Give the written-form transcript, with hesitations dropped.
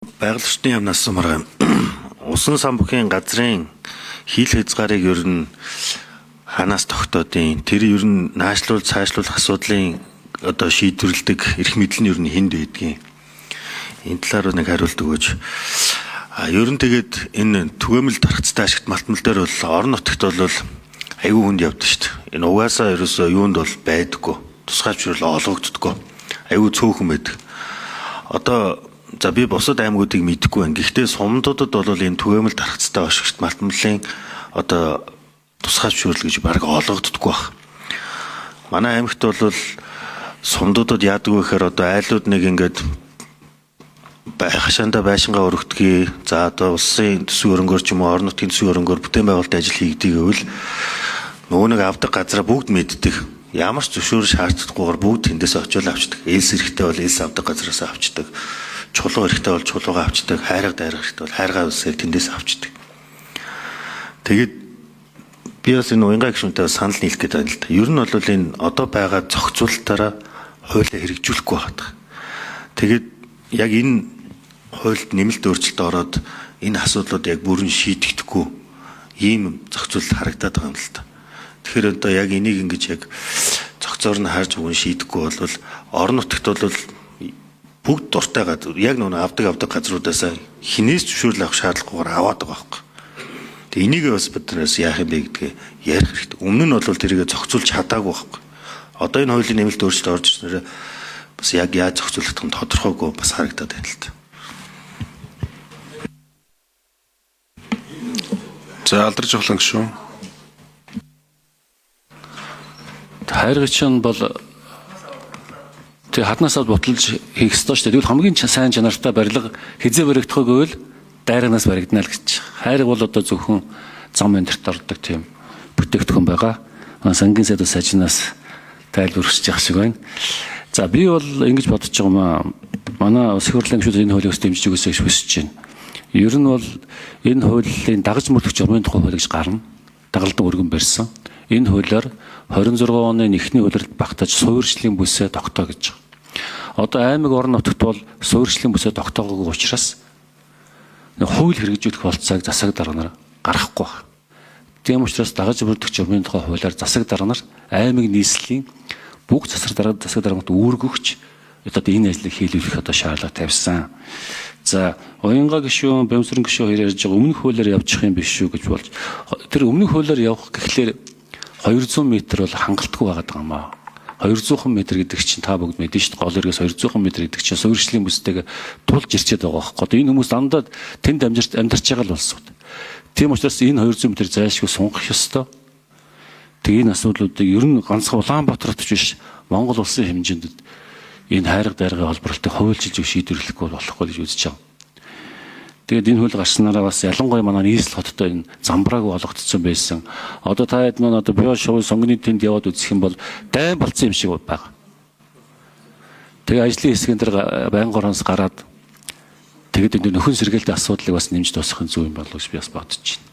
Байгаль орчны яамнаас сумаар усан самбхийн газрын хил хязгаарыг ер нь ханаас тогтоодیں۔ Тэр ер нь наашлуул цаашлуулах асуудлын одоо шийдвэрлэдэг эрх мэдэл нь ер нь хэнд байдгийг. Энэ талаар нэг хариулт өгөөч. Ер нь тэгээд энэ түгээмэл дарагцтай ашигт малтмал дээр бол орон нутагт бол аюу хүнд явдаг шүү дээ. Энэ угаасаа ерөөсөө юунд бол байдаггүй. Тусгай зөвшөөрөл олгогддоггүй. Аюу цөөхөн байдаг. Одоо за би бусад аймагуудыг мэдэхгүй байна. Гэхдээ сумдуудад бол энэ түгээмэл дарагцтай ашигт малтмалын одоо тусгай зөвшөөрөл гэж бараг олгогддоггүй баг. Манай аймагт бол сумдуудад яадаг вэ гэхээр одоо айлууд нэг ингээд хашаанда байшингаа өргөдгий. За одоо улсын төсвийн хөрөнгөөр ч юм уу орон нутгийн төсвийн хөрөнгөөр бүтээн байгуулалт ажил хийгдэг гэвэл нөгөө нэг авдаг газараа бүгд мэддэг. Ямар ч зөвшөөрөл шаарддаггүйгээр бүгд тэндээс очиод авчдаг. Элс эрэхтэй бол элс авдаг газараас авчдаг. Чулуу эрэхтэй бол чулуугаа авчдаг. Хайрга дайрга эрэхтэй бол хайргаа үсээр тэндээс авчдаг. Тэгээд би бас энэ уянгаа гишүүнтэй санал нийлэх гэдэг байна л да. Ер нь бол энэ одоо байгаа зохицуулалтаараа хуулийг хэрэгжүүлэхгүй байна. Тэгээд яг энэ хуульд нэмэлт өөрчлөлт ороод энэ асуудлууд яг бүрэн шийдэгдэхгүй ийм зохицуулалт харагдаад байгаа юм л да. Тэгэхээр одоо яг энийг ингэж яг зохицоор нь харж өгөн шийдэхгүй бол орон нутагт бол бүгд дуртай газар яг нөгөө авдаг газруудаасаа хинээс зөвшөөрөл авах шаардлагагүйгээр аваад байгаа байхгүй. Тэгээ энийг бас биднээс яах юм бэ гэдгээ ярих хэрэгтэй. Өмнө нь бол тэрийг зохицуулж чадаагүй байхгүй. Одоо энэ хуулийн нэмэлт өөрчлөлт орж ирснээр бас яг яаж зохицуулах нь тодорхойгүй бас харагдаад байна л да. За алдарч явах гişүү. Хайргач нь бол тэг хаднаасаа буталж хийх ёстой шүү дээ. Тэгвэл хамгийн сайн чанартай барилга хизээ баригдах гэвэл дайрагнаас баригдана л гэж. Хайрга бол одоо зөвхөн зам энтерт ордог тийм бүтээгдэхүүн байгаа. Сангийн сайд ус ажнаас тайлбарч явах шиг байна. За би бол ингэж бодож байгаа юм аа. Манай улс хурлын гишүүд энэ хуулийг дэмжиж өгөөсэй гэж хүсэж байна. Ер нь бол энэ хуулийн дагаж мөрдөх журмын тухай хууль гэж гарна. Дагалдан өргөн барьсан. Энэ хуулиар 26 оны эхний хуулиарт багтааж суурьшлийн бүсээ тогтоо гэж. Одоо аймаг орон нутагт бол суурьшлийн бүсээ тогтоогоогүй учраас хууль хэрэгжүүлэх болцоог засаг дарганаар гаргахгүй байна. Тийм учраас дагаж мөрдөх журмын тухай хуулиар засаг дарганаар аймаг нийслэлийн бүх засаг дарганд үүргөгч одоо энэ ажлыг хийлгэх одоо шаардлага тавьсан. За уянгаа гишүүн, бямсрын гишүүн хоёр ярьж байгаа өмнөх хуулиар явчих юм биш шүү гэж болж тэр өмнөх хуулиар явах гэхлээр 200 м бол хангалтгүй байгаа юм аа. 200 м гэдэг чинь та бүгд мэдэн шүү дээ. Гол эргээс 200 м гэдэг чинь суурьшлийн бүстэйг тулж ирчээд байгаа байхгүй. Энэ хүмүүс дандаа тэнд амьдарч байгаа л болсон. Тийм учраас энэ 200 м зайлшгүй сунгах ёстой. Тэгээ энэ асуудлуудыг ер нь ганцхан Улаанбаатарт ч биш Монгол улсын хэмжээнд энэ хайрга дайргын холбоотой хуульчилж шийдвэрлэхгүй болохгүй гэж үзэж байгаа. Тэгээд энэ хууль гарснараа бас ялангуяа манай нийслэл хоттой энэ замбрааг олгогдсон байсан. Одоо та хэд маань одоо био шоу сонгоны тэнд яваад үзэх юм бол дайн болцсон юм шиг байна. Тэгээ ажлын хэсгэн дээр байнгоороос гараад тэгээд энэ нөхөн сэргээлтийн асуудлыг бас нэмж дуусгах нь зөв юм болов уу гэж би бас бодож байна.